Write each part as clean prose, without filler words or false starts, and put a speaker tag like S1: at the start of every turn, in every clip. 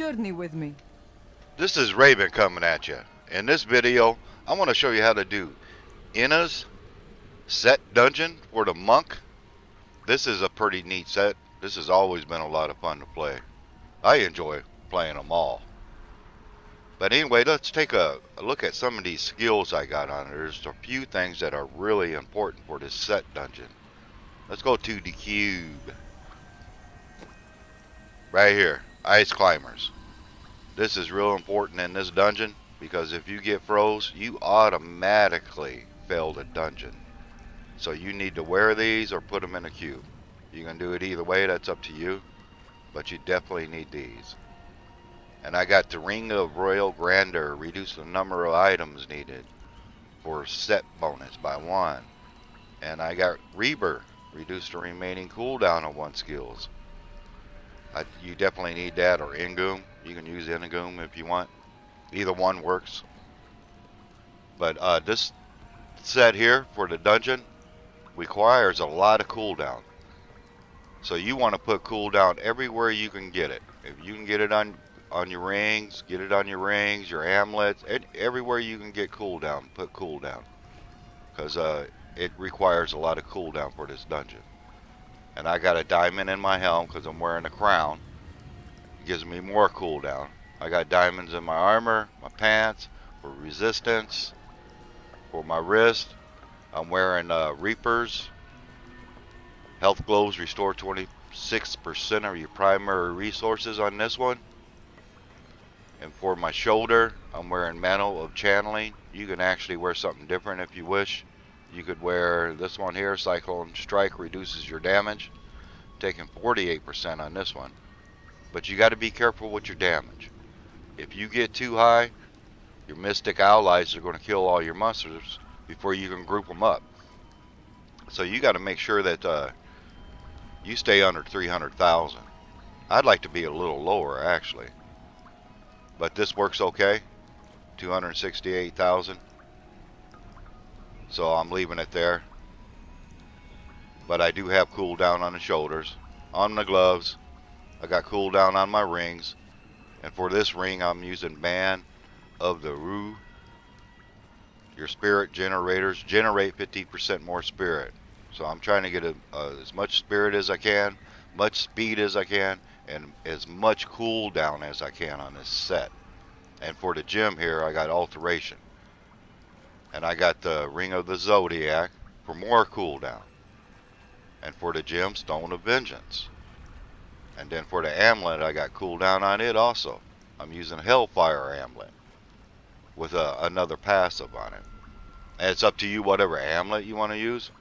S1: journey with me.
S2: This is Raven coming at you. In this video, I want to show you how to do Inna's set dungeon for the monk. This is a pretty neat set. This has always been a lot of fun to play. I enjoy playing them all. But anyway, let's take a look at some of these skills I got on it. There's a few things that are really important for this set dungeon. Let's go to the cube. Right here, ice climbers. This is real important in this dungeon because if you get froze, you automatically fail the dungeon. So you need to wear these or put them in a cube. You can do it either way, that's up to you, but you definitely need these. And I got the Ring of Royal Grandeur, reduce the number of items needed for set bonus by 1. And I got Reaver, reduce the remaining cooldown of 1 skills. You definitely need that, or Ingoom. You can use Ingoom if you want. Either one works. But this set here for the dungeon requires a lot of cooldown. So you want to put cooldown everywhere you can get it. If you can get it on your rings, get it on your rings, your amulets, everywhere you can get cooldown, put cooldown. Because it requires a lot of cooldown for this dungeon. And I got a diamond in my helm because I'm wearing a crown. It gives me more cooldown. I got diamonds in my armor, my pants, for resistance, for my wrist. I'm wearing Reapers. Health globes restore 26% of your primary resources on this one. And for my shoulder, I'm wearing Mantle of Channeling. You can actually wear something different if you wish. You could wear this one here, Cyclone Strike, reduces your damage, taking 48% on this one. But you got to be careful with your damage. If you get too high, your Mystic allies are going to kill all your monsters before you can group them up. So you got to make sure that you stay under 300,000. I'd like to be a little lower actually, but this works okay. 268,000. So I'm leaving it there. But I do have cooldown on the shoulders, on the gloves. I got cooldown on my rings, and for this ring I'm using Band of the Rue. Your spirit generators generate 50% more spirit. So I'm trying to get as much spirit as I can, much speed as I can, and as much cooldown as I can on this set. And for the gem here, I got alteration. And I got the Ring of the Zodiac for more cooldown. And for the gem, Stone of Vengeance. And then for the amulet, I got cooldown on it also. I'm using Hellfire Amulet with another passive on it. And it's up to you whatever amulet you want to use.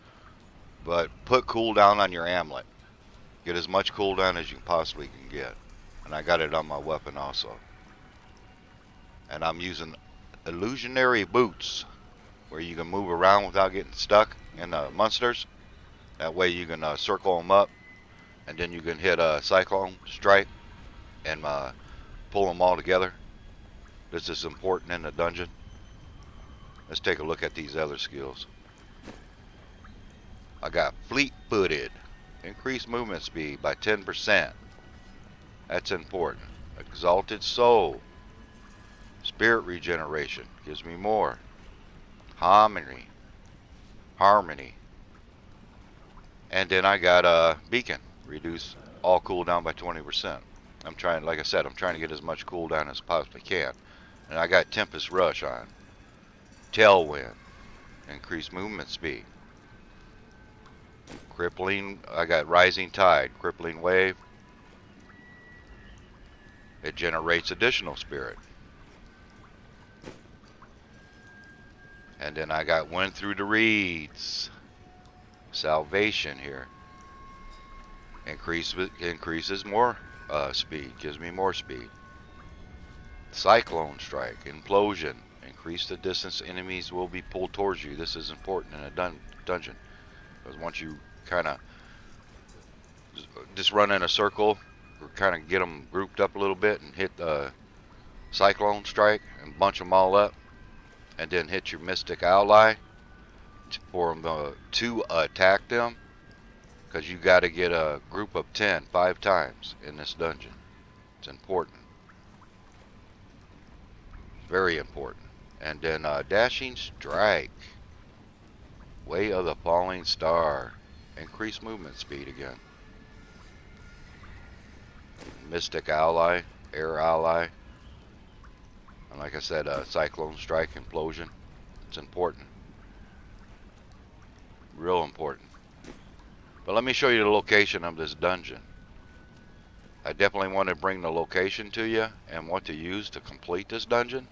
S2: But put cooldown on your amulet. Get as much cooldown as you possibly can get. And I got it on my weapon also. And I'm using Illusionary Boots, where you can move around without getting stuck in the monsters. That way you can circle them up, and then you can hit a Cyclone Strike and pull them all together. This is important in the dungeon. Let's take a look at these other skills. I got Fleet-Footed. Increase movement speed by 10%. That's important. Exalted Soul. Spirit regeneration. Gives me more. Harmony. Harmony. And then I got a Beacon. Reduce all cooldown by 20%. I'm trying, like I said, I'm trying to get as much cooldown as I possibly can. And I got Tempest Rush on. Tailwind. Increase movement speed. Crippling, I got Rising Tide. Crippling Wave. It generates additional spirit. And then I got Wind Through the Reeds. Salvation here. Increases more speed. Gives me more speed. Cyclone Strike. Implosion. Increase the distance enemies will be pulled towards you. This is important in a dungeon. Because once you kind of just run in a circle, or kind of get them grouped up a little bit and hit the Cyclone Strike and bunch them all up, and then hit your Mystic Ally for them to attack them, because you got to get a group of 10 5 times in this dungeon. It's important. Very important. And then dashing strike. Way of the falling star. Increase movement speed again. Mystic ally. Air ally. And like I said, cyclone strike implosion. It's important. Real important. But let me show you the location of this dungeon. I definitely want to bring the location to you and what to use to complete this dungeon.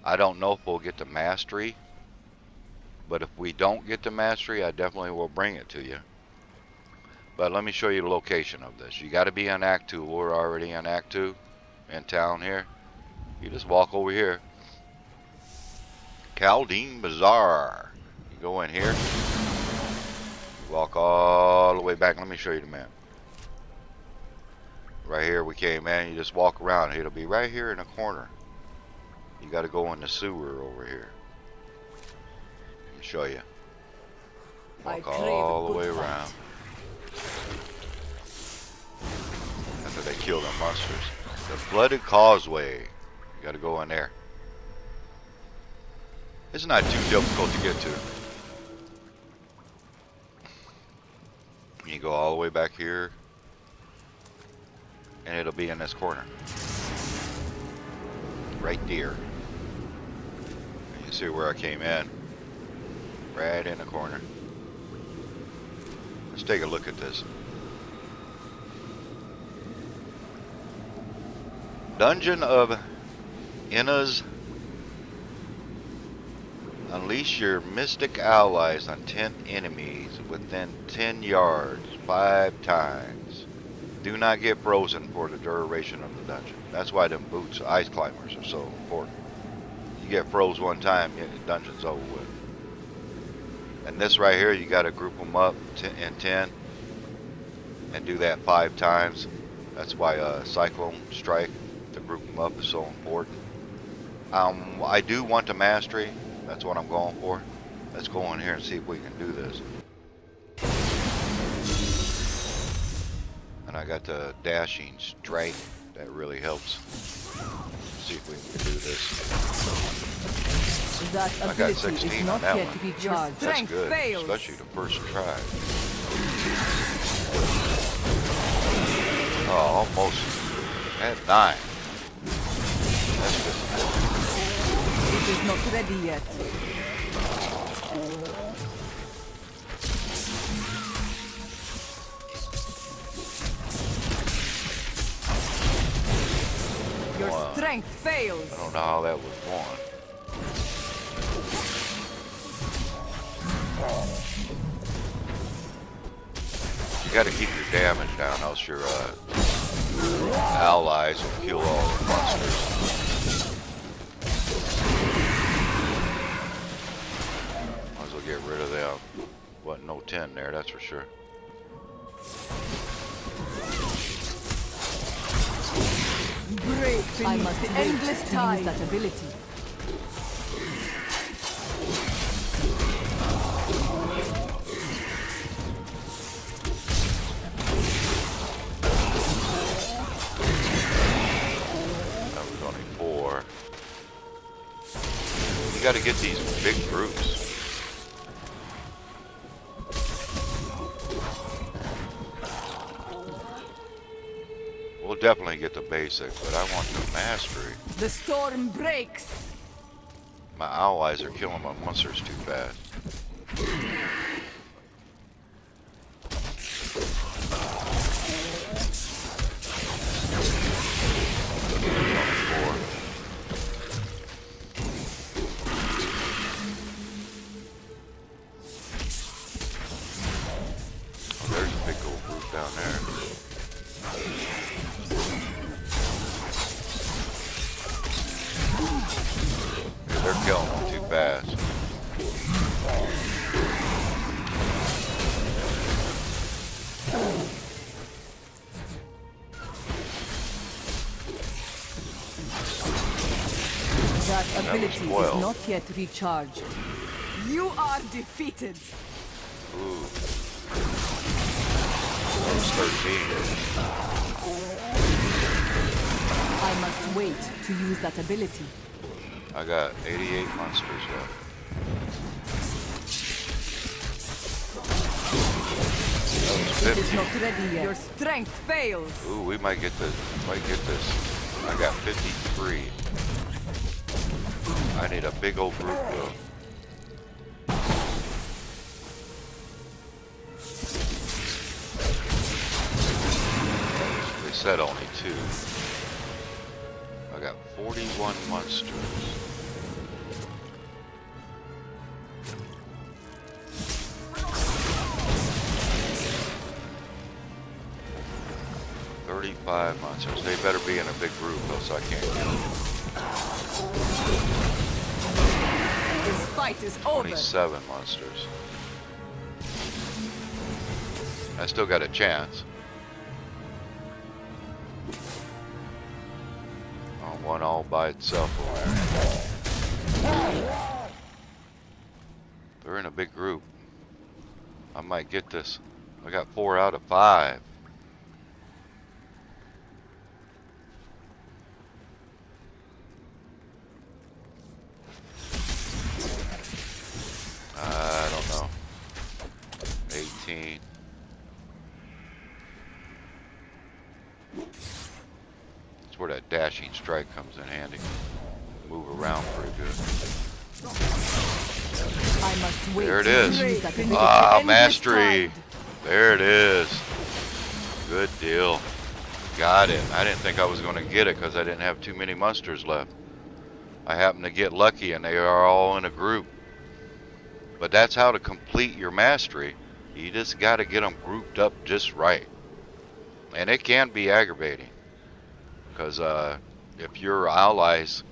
S2: I don't know if we'll get to mastery, but if we don't get to mastery, I definitely will bring it to you. But let me show you the location of this. You got to be in Act 2. We're already in Act 2 in town here. You just walk over here. Caldine Bazaar. You go in here. You walk all the way back. Let me show you the map. Right here we came in. You just walk around. It'll be right here in the corner. You got to go in the sewer over here. Let me show you. Walk all the way around. After they kill the monsters. The Blooded Causeway. You got to go in there. It's not too difficult to get to. You go all the way back here. And it'll be in this corner. Right there. And you see where I came in. Right in the corner. Let's take a look at this. Dungeon of Inna's. Unleash your mystic allies on 10 enemies within 10 yards 5 times. Do not get frozen for the duration of the dungeon. That's why them boots, ice climbers, are so important. You get froze one time, the dungeon's over with. And this right here, you got to group them up in 10 and do that 5 times. That's why Cyclone Strike, to group them up, is so important. I do want the mastery. That's what I'm going for. Let's go in here and see if we can do this. And I got the dashing strike. That really helps. Let's see if we can do this.
S1: That
S2: I got 16
S1: is
S2: on
S1: not
S2: that
S1: yet
S2: one.
S1: to be charged.
S2: That's good,
S1: fails.
S2: especially the first try. Oh, almost at 9. That's good.
S1: It is not ready yet. Your strength fails.
S2: I don't know how that was going. You got to keep your damage down, else your allies will kill all the monsters. Might as well get rid of them. Wasn't no 10 there, that's for sure.
S1: Break I must the endless time. That ability.
S2: That was only 4. You got to get these big groups. We'll definitely get the basic, but I want the mastery.
S1: The storm breaks.
S2: My allies are killing my monsters too fast. Oh, there's a big old group down there. They're killing them too fast.
S1: That ability is not yet recharged. You are defeated.
S2: Ooh. That was 13.
S1: I must wait to use that ability.
S2: I got 88 monsters left. That was
S1: It is
S2: 50.
S1: not ready yet. Your strength fails.
S2: Ooh, we might get this. Might get this. I got 53. I need a big old group though. They said only 2. I got 41 monsters. Five monsters. They better be in a big group, else I can't get them.
S1: This fight is over.
S2: 27 monsters. I still got a chance. Oh, one all by itself over there. They're in a big group. I might get this. I got 4 out of 5. I don't know. 18. That's where that dashing strike comes in handy. Move around pretty good.
S1: I must wait.
S2: There it is.
S1: Ah,
S2: mastery. There it is. Good deal. Got it. I didn't think I was going to get it because I didn't have too many monsters left. I happened to get lucky and they are all in a group. But that's how to complete your mastery. You just got to get them grouped up just right. And it can be aggravating. Because if your allies,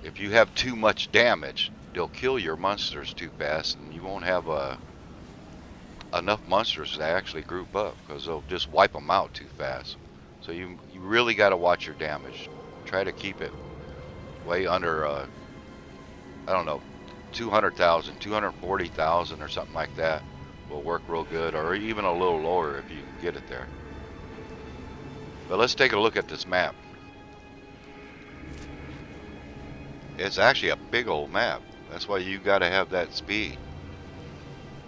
S2: if you have too much damage, they'll kill your monsters too fast. And you won't have enough monsters to actually group up. Because they'll just wipe them out too fast. So you really got to watch your damage. Try to keep it way under, I don't know, 200,000, 240,000 or something like that will work real good, or even a little lower if you can get it there. But let's take a look at this map. It's actually a big old map. That's why you got to have that speed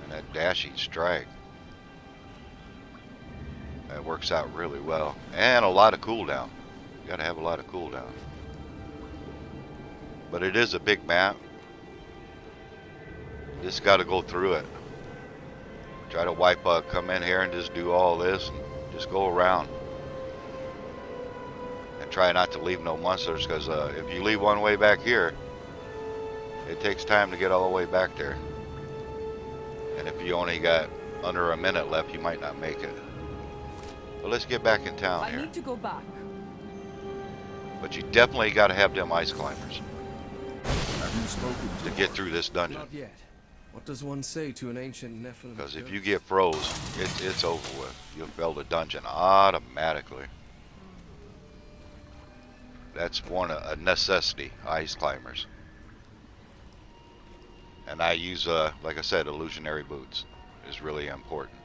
S2: and that dashing strike. That works out really well, and a lot of cooldown. You got to have a lot of cooldown. But it is a big map. Just got to go through it. Try to wipe up, come in here and just do all this and just go around. And try not to leave no monsters, because if you leave one way back here, it takes time to get all the way back there. And if you only got under a minute left, you might not make it. But let's get back in town here.
S1: I need to go back.
S2: But you definitely got to have them ice climbers
S3: Have you spoken
S2: to get through this dungeon.
S3: Not yet. What does one say to an ancient Nephilim?
S2: Because if you get froze, it's over with. You'll fail the dungeon automatically. That's a necessity, ice climbers. And I use, like I said, illusionary boots is really important.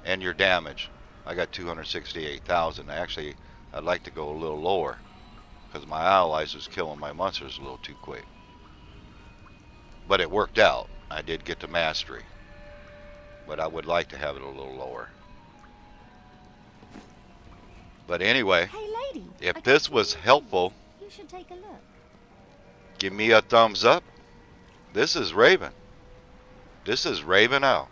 S2: And your damage. I got 268,000. Actually, I'd like to go a little lower, because my allies was killing my monsters a little too quick. But it worked out. I did get to mastery. But I would like to have it a little lower. But anyway,
S4: Hey lady,
S2: if this was helpful,
S4: you should take a look.
S2: give me a thumbs up. This is Raven. This is Raven out.